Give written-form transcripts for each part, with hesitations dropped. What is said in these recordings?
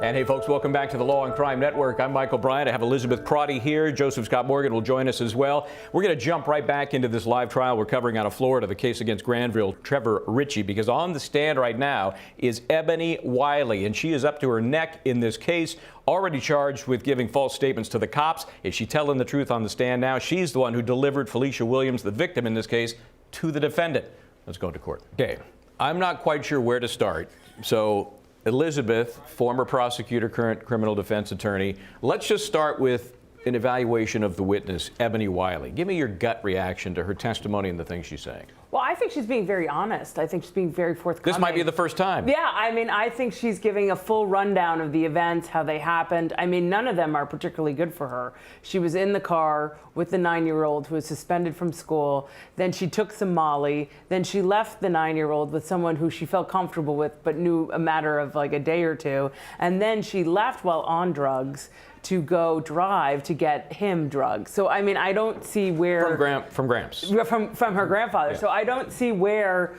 And hey, folks, welcome back to the Law and Crime Network. I'm Michael Bryant. I have Elizabeth Crotty here. Joseph Scott Morgan will join us as well. We're going to jump right back into this live trial we're covering out of Florida, the case against Granville Trevor Ritchie, because on the stand right now is Ebony Wiley, and she is up to her neck in this case, already charged with giving false statements to the cops. Is she telling the truth on the stand now? She's the one who delivered Felicia Williams, the victim in this case, to the defendant. Let's go to court. Okay, I'm not quite sure where to start. So, Elizabeth, former prosecutor, current criminal defense attorney. Let's just start with an evaluation of the witness, Ebony Wiley. Give me your gut reaction to her testimony and the things she's saying. Well, I think she's being very honest. I think she's being very forthcoming. This might be the first time. Yeah, I mean, I think she's giving a full rundown of the events, how they happened. I mean, none of them are particularly good for her. She was in the car with the 9-year-old who was suspended from school. Then she took some Molly. Then she left the 9-year-old with someone who she felt comfortable with, but knew a matter of like a day or two. And then she left while on drugs to go drive to get him drugs. So, I mean, I don't see where... From Gramps. From her grandfather. Yeah. So I don't see where...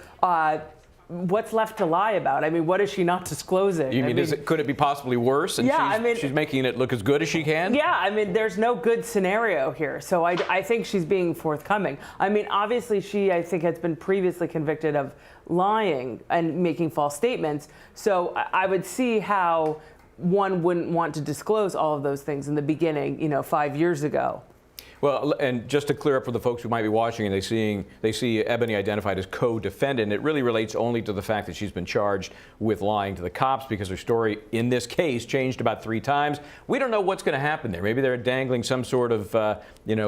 what's left to lie about? I mean, what is she not disclosing? You mean, could it be possibly worse? And yeah, she's making it look as good as she can? Yeah, I mean, there's no good scenario here. So I think she's being forthcoming. I mean, obviously she, I think, has been previously convicted of lying and making false statements. So I would see how one wouldn't want to disclose all of those things in the beginning, 5 years ago. Well, and just to clear up for the folks who might be watching and they see Ebony identified as co-defendant, it really relates only to the fact that she's been charged with lying to the cops because her story in this case changed about 3 times. We don't know what's going to happen there. Maybe they're dangling some sort of,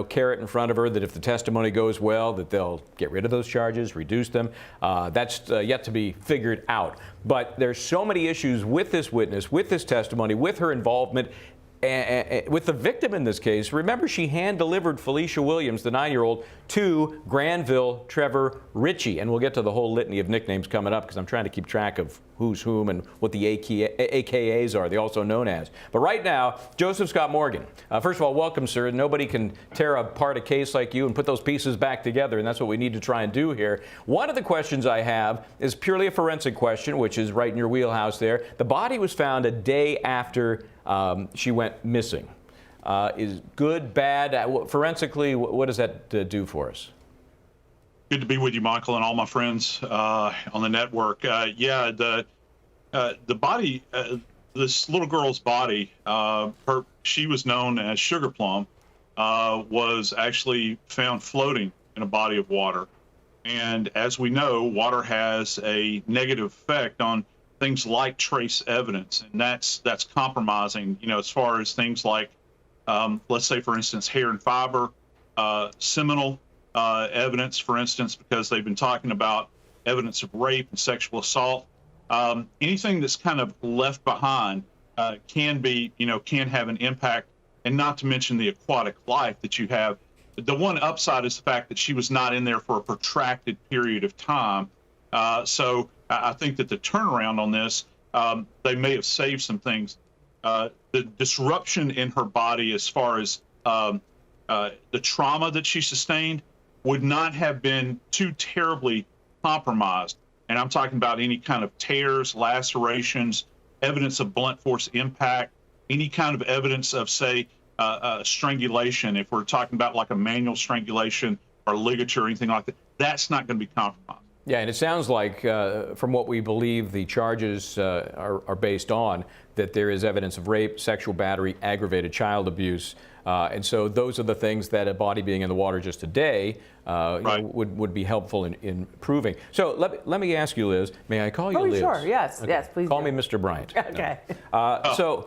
carrot in front of her that if the testimony goes well, that they'll get rid of those charges, reduce them. That's yet to be figured out. But there's so many issues with this witness, with this testimony, with her involvement, with the victim in this case. Remember, she hand-delivered Felicia Williams, the 9-year-old, to Granville Trevor Ritchie. And we'll get to the whole litany of nicknames coming up because I'm trying to keep track of who's whom and what the AKAs are, they also known as. But right now, Joseph Scott Morgan. First of all, welcome, sir. Nobody can tear apart a case like you and put those pieces back together, and that's what we need to try and do here. One of the questions I have is purely a forensic question, which is right in your wheelhouse there. The body was found a day after she went missing. Is good, bad? Forensically, what does that do for us? Good to be with you, Michael, and all my friends on the network. Yeah, the body, this little girl's body, she was known as Sugar Plum, was actually found floating in a body of water. And as we know, water has a negative effect on things like trace evidence, and that's compromising, as far as things like, let's say, for instance, hair and fiber, seminal evidence, for instance, because they've been talking about evidence of rape and sexual assault. Anything that's kind of left behind can have an impact, and not to mention the aquatic life that you have. The one upside is the fact that she was not in there for a protracted period of time. So I think that the turnaround on this, they may have saved some things. The disruption in her body as far as the trauma that she sustained would not have been too terribly compromised. And I'm talking about any kind of tears, lacerations, evidence of blunt force impact, any kind of evidence of, say, strangulation. If we're talking about like a manual strangulation or ligature or anything like that, that's not going to be compromised. Yeah, and it sounds like, from what we believe the charges are based on, that there is evidence of rape, sexual battery, aggravated child abuse. And so those are the things that a body being in the water just a day right. would be helpful in proving. So let me ask you, Liz, may I call you Liz? Oh, sure, yes, okay. yes, please Call do. me Mr. Bryant. Okay. So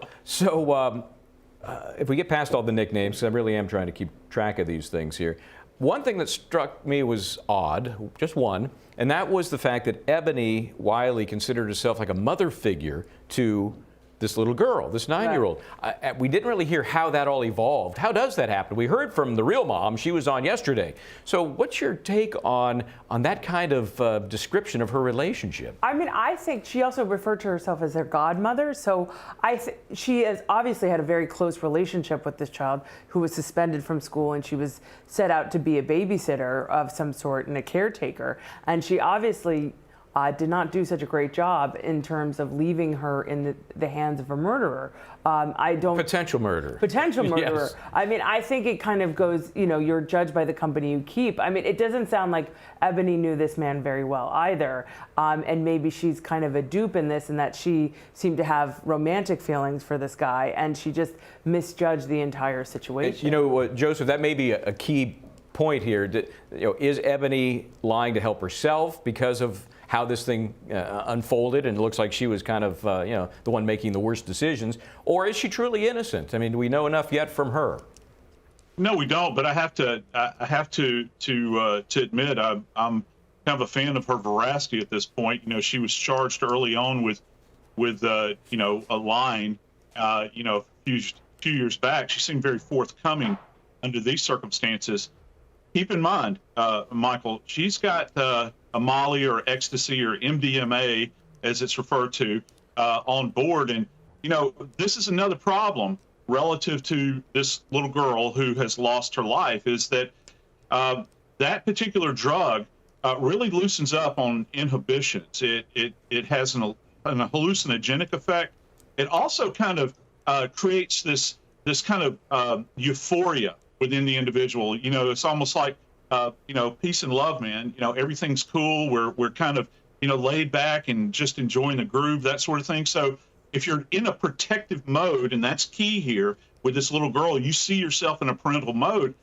if we get past all the nicknames, 'cause I really am trying to keep track of these things here. One thing that struck me was odd, just one, and that was the fact that Ebony Wiley considered herself like a mother figure to this little girl, this 9-year-old. Right. We didn't really hear how that all evolved. How does that happen? We heard from the real mom. She was on yesterday. So what's your take on that kind of description of her relationship? I mean, I think she also referred to herself as their godmother. So she has obviously had a very close relationship with this child who was suspended from school, and she was set out to be a babysitter of some sort and a caretaker. And she obviously did not do such a great job in terms of leaving her in the hands of a murderer. I don't Potential murderer. Potential murderer. Yes. I mean, I think it kind of goes, you're judged by the company you keep. I mean, it doesn't sound like Ebony knew this man very well either. And maybe she's kind of a dupe in this, in that she seemed to have romantic feelings for this guy, and she just misjudged the entire situation. You know, Joseph, that may be a key point here. Is Ebony lying to help herself because of how this thing unfolded, and it looks like she was kind of the one making the worst decisions, or is she truly innocent? I mean, do we know enough yet from her? No, we don't. But I have to admit, I'm kind of a fan of her veracity at this point. She was charged early on with a line. A few years back, she seemed very forthcoming under these circumstances. Keep in mind, Michael, she's got a Molly or ecstasy or MDMA, as it's referred to, on board. And, this is another problem relative to this little girl who has lost her life, is that that particular drug really loosens up on inhibitions. It has an hallucinogenic effect. It also kind of creates this kind of euphoria within the individual. It's almost like peace and love, man. Everything's cool. We're kind of laid back and just enjoying the groove, that sort of thing. So if you're in a protective mode, and that's key here with this little girl, you see yourself in a parental mode,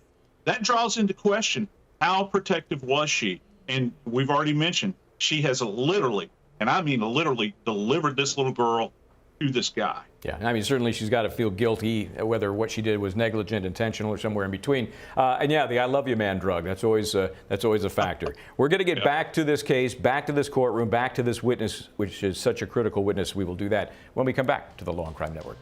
that draws into question, how protective was she? And we've already mentioned, she has literally, and I mean literally, delivered this little girl to this guy. Yeah, I mean, certainly she's got to feel guilty, whether what she did was negligent, intentional, or somewhere in between. And yeah, the "I love you, man" drug, that's always a factor. We're going to get back to this case, back to this courtroom, back to this witness, which is such a critical witness. We will do that when we come back to the Law and Crime Network.